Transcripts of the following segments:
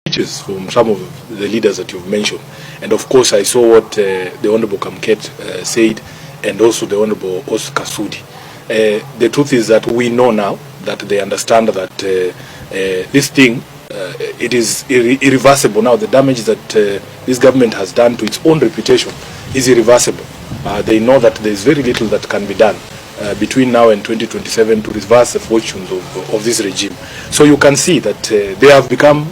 speeches from some of the leaders that you've mentioned. And of course, I saw what the Honorable Kamket said, and also the Honorable Oscar Sudi. The truth is that we know now that they understand that this thing, it is irreversible now. The damage that this government has done to its own reputation is irreversible. They know that there is very little that can be done between now and 2027 to reverse the fortunes of this regime. So you can see that they have become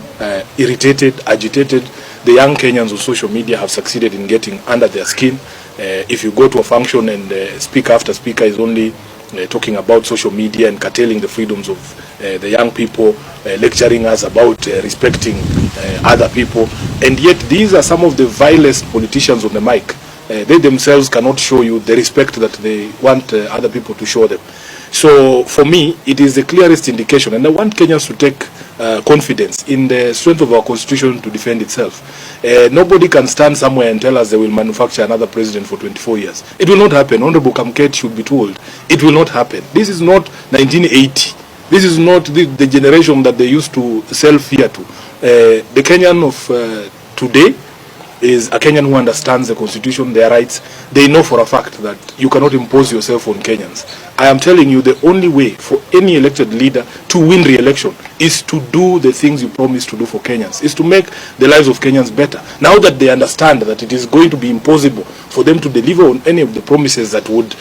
irritated, agitated. The young Kenyans on social media have succeeded in getting under their skin. If you go to a function and speaker after speaker is only talking about social media and curtailing the freedoms of the young people, lecturing us about respecting other people, and yet these are some of the vilest politicians on the mic. They themselves cannot show you the respect that they want other people to show them. So for me, it is the clearest indication, and I want Kenyans to take confidence in the strength of our constitution to defend itself. Nobody can stand somewhere and tell us they will manufacture another president for 24 years. It will not happen. Honorable Kamket should be told it will not happen. This is not 1980. This is not the generation that they used to sell fear to. The Kenyan of today is a Kenyan who understands the constitution, their rights. They know for a fact that you cannot impose yourself on Kenyans. I am telling you, the only way for any elected leader to win re-election is to do the things you promise to do for Kenyans, is to make the lives of Kenyans better. Now that they understand that it is going to be impossible for them to deliver on any of the promises that would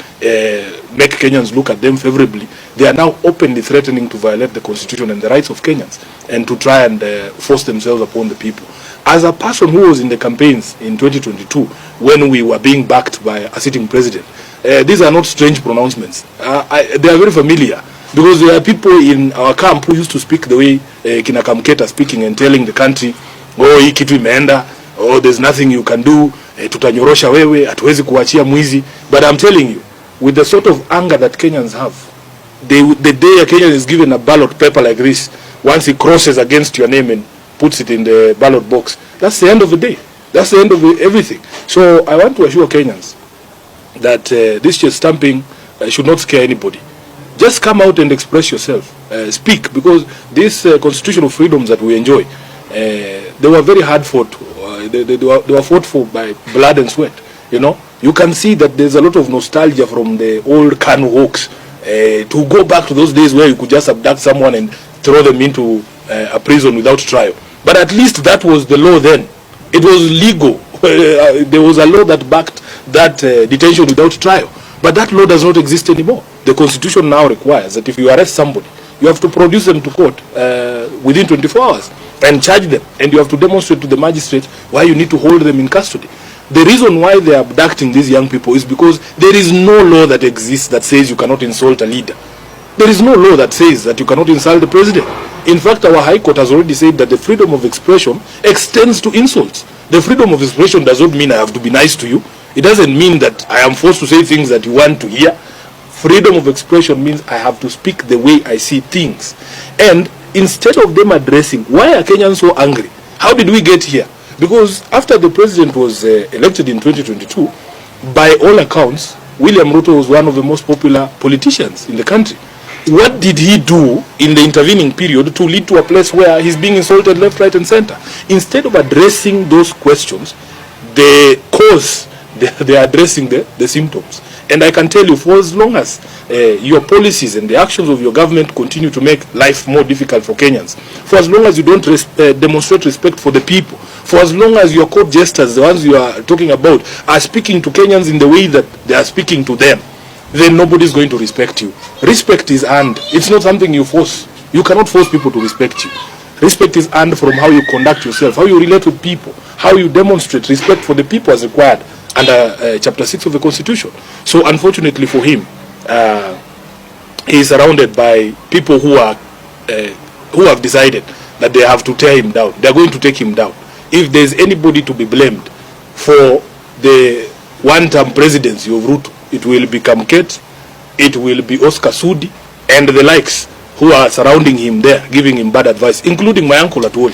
make Kenyans look at them favorably, they are now openly threatening to violate the constitution and the rights of Kenyans and to try and force themselves upon the people. As a person who was in the campaigns in 2022, when we were being backed by a sitting president, these are not strange pronouncements. They are very familiar, because there are people in our camp who used to speak the way Kina Kamket are speaking and telling the country, oh, hii kitu imeenda, oh, there's nothing you can do, tutanyorosha wewe, hatuwezi kuachia mwizi. But I'm telling you, with the sort of anger that Kenyans have, the day a Kenyan is given a ballot paper like this, once he crosses against your name and puts it in the ballot box, that's the end of the day. That's the end of everything. So I want to assure Kenyans that this just stamping should not scare anybody. Just come out and express yourself. Speak, because this constitutional freedoms that we enjoy, they were very hard fought. They were fought for by blood and sweat. You know, you can see that there's a lot of nostalgia from the old Kanu hawks to go back to those days where you could just abduct someone and throw them into a prison without trial. But at least that was the law then. It was legal. There was a law that backed that detention without trial. But that law does not exist anymore. The constitution now requires that if you arrest somebody, you have to produce them to court within 24 hours and charge them. And you have to demonstrate to the magistrate why you need to hold them in custody. The reason why they are abducting these young people is because there is no law that exists that says you cannot insult a leader. There is no law that says that you cannot insult the president. In fact, our High Court has already said that the freedom of expression extends to insults. The freedom of expression does not mean I have to be nice to you. It doesn't mean that I am forced to say things that you want to hear. Freedom of expression means I have to speak the way I see things. And instead of them addressing, why are Kenyans so angry? How did we get here? Because after the president was elected in 2022, by all accounts, William Ruto was one of the most popular politicians in the country. What did he do in the intervening period to lead to a place where he's being insulted left, right, and center? Instead of addressing those questions, the cause, they are addressing the symptoms. And I can tell you, for as long as your policies and the actions of your government continue to make life more difficult for Kenyans, for as long as you don't demonstrate respect for the people, for as long as your court jesters, the ones you are talking about, are speaking to Kenyans in the way that they are speaking to them, then nobody is going to respect you. Respect is earned. It's not something you force. You cannot force people to respect you. Respect is earned from how you conduct yourself, how you relate with people, how you demonstrate respect for the people as required under Chapter 6 of the Constitution. So unfortunately for him, he is surrounded by people who have decided that they have to tear him down. They are going to take him down. If there is anybody to be blamed for the one-term presidency of Ruto, it will be Kamket, it will be Oscar Sudi, and the likes who are surrounding him there, giving him bad advice, including my uncle Atwoli.